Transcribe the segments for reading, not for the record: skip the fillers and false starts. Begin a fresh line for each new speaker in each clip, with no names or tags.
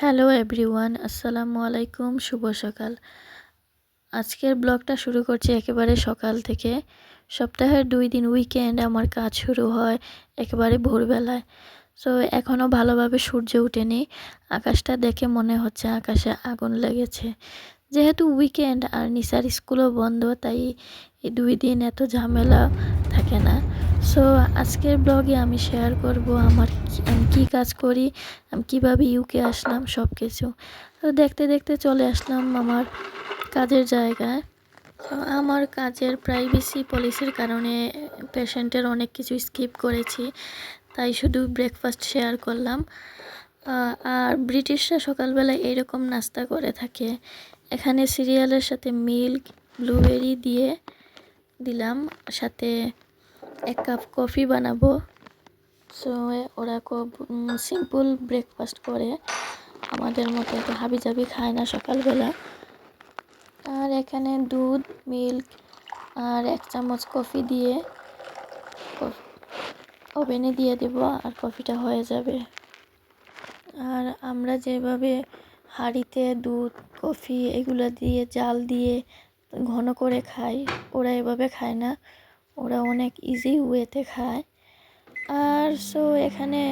Hello everyone, আসসালামু আলাইকুম। শুভ সকাল। আজকের ব্লগটা শুরু করছি একেবারে সকাল থেকে। সপ্তাহের 2 দিন উইকেন্ড আমার কাজ শুরু হয় একেবারে ভোরবেলায়। সো এখনও ভালোভাবে সূর্য ওঠেনি। আকাশটা দেখে মনে হচ্ছে আকাশে আগুন লেগেছে। যেহেতু উইকেন্ড আর নিসার স্কুলও বন্ধ, তাই এই 2 দিন এত ঝামেলা থাকে না। সো আজকের ব্লগে আমি শেয়ার করব আমি কী কাজ করি, আমি কীভাবে ইউকে আসলাম সব কিছু। তো দেখতে দেখতে চলে আসলাম আমার কাজের জায়গায়। তো আমার কাজের প্রাইভেসি পলিসির কারণে পেশেন্টের অনেক কিছু স্কিপ করেছি, তাই শুধু ব্রেকফাস্ট শেয়ার করলাম। আর ব্রিটিশরা সকালবেলা এরকম নাস্তা করে থাকে। এখানে সিরিয়ালের সাথে মিল্ক, ব্লুবেরি দিয়ে দিলাম, সাথে 1 কাপ কফি বানাবো। সো ওরা খুব সিম্পল ব্রেকফাস্ট করে, আমাদের মতো এত হাবিজাবি খায় না সকালবেলা। আর এখানে দুধ, মিল্ক আর 1 চামচ কফি দিয়ে ওভেনে দিয়ে দেব, আর কফিটা হয়ে যাবে। আর আমরা যেভাবে হাঁড়িতে দুধ, কফি এগুলো দিয়ে জাল দিয়ে ঘন করে খাই, ওরা এভাবে খায় না, ওরা অনেক ইজি ওয়েতে খায়। আর সো এখানে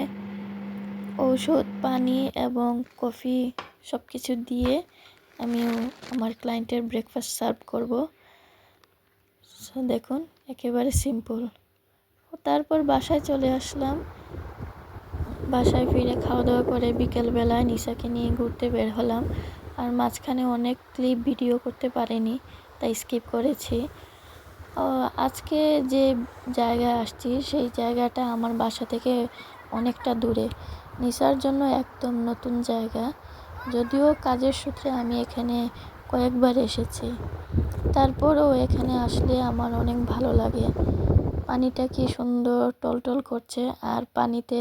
ঔষধ, পানি এবং কফি সব কিছু দিয়ে আমিও আমার ক্লায়েন্টের ব্রেকফাস্ট সার্ভ করব। সো দেখুন, একেবারে সিম্পল। তারপর বাসায় চলে আসলাম। বাসায় ফিরে খাওয়া দাওয়া করে বিকেলবেলায় নিশাকে নিয়ে ঘুরতে বের হলাম। আর মাঝখানে অনেক ক্লিপ ভিডিও করতে পারিনি, তাই স্কিপ করেছি। আজকে যে জায়গায় আসছি সেই জায়গাটা আমার বাসা থেকে অনেকটা দূরে। নিশার জন্য একদম নতুন জায়গা, যদিও কাজের সূত্রে আমি এখানে কয়েকবার এসেছি। তারপরও এখানে আসলে আমার অনেক ভালো লাগে। পানিটা কি সুন্দর টলটল করছে, আর পানিতে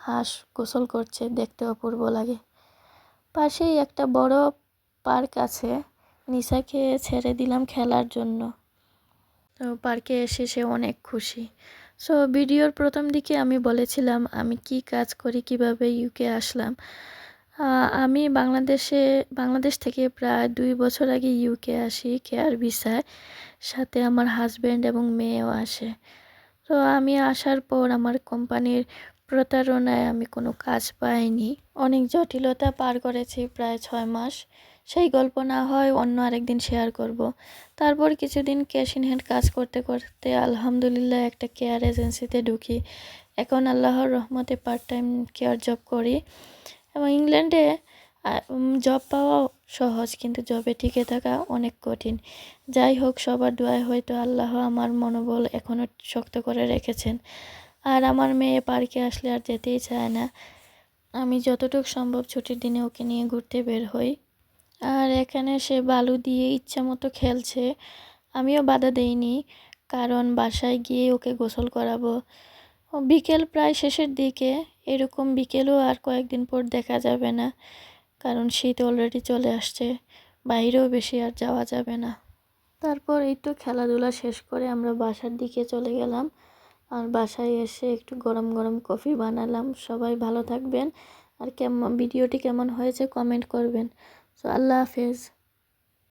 হাঁস গোসল করছে, দেখতে অপূর্ব লাগে। পাশেই একটা বড় পার্ক আছে, নিশাকে ছেড়ে দিলাম খেলার জন্য। তো পার্কে এসে সে অনেক খুশি। সো ভিডিওর প্রথম দিকে আমি বলেছিলাম আমি কি কাজ করি, কিভাবে ইউকে আসলাম। আমি বাংলাদেশ থেকে প্রায় 2 বছর আগে ইউকে আসি কেয়ার ভিসায়। সাথে আমার হাজব্যান্ড এবং মেয়েও আসে। তো আমি আসার পর আমার কোম্পানির প্রতারণায় আমি কোনো কাজ পাইনি। অনেক জটিলতা পার করেছি, প্রায় 6 মাস। সেই গল্প না হয় অন্য আরেকদিন শেয়ার করব। তারপর কিছুদিন ক্যাশ ইন হ্যান্ড কাজ করতে করতে আলহামদুলিল্লাহ একটা কেয়ার এজেন্সিতে ঢুকি। এখন আল্লাহর রহমতে পার্ট টাইম কেয়ার জব করি। এবং ইংল্যান্ডে জব পাওয়াও সহজ, কিন্তু জবে টিকে থাকা অনেক কঠিন। যাই হোক, সবার দোয়ায় হয়তো আল্লাহ আমার মনোবল এখনও শক্ত করে রেখেছেন। আর আমার মেয়ে পার্কে আসলে আর যেতেই চায় না। আমি যতটুকু সম্ভব ছুটির দিনে ওকে নিয়ে ঘুরতে বের হই। আর এখানে সে বালু দিয়ে ইচ্ছা মতো খেলছে, আমিও বাধা দেইনি, কারণ বাসায় গিয়ে ওকে গোসল করাবো। বিকেল প্রায় শেষের দিকে, এরকম বিকেলও আর কয়েকদিন পর দেখা যাবে না, কারণ শীত অলরেডি চলে আসছে, বাইরেও বেশি আর যাওয়া যাবে না। তারপর এই তো খেলাধুলা শেষ করে আমরা বাসার দিকে চলে গেলাম। আর বাসায় এসে একটু গরম গরম কফি বানালাম। সবাই ভালো থাকবেন, আর ভিডিওটি কেমন হয়েছে কমেন্ট করবেন। সো আল্লাহ হাফেজ।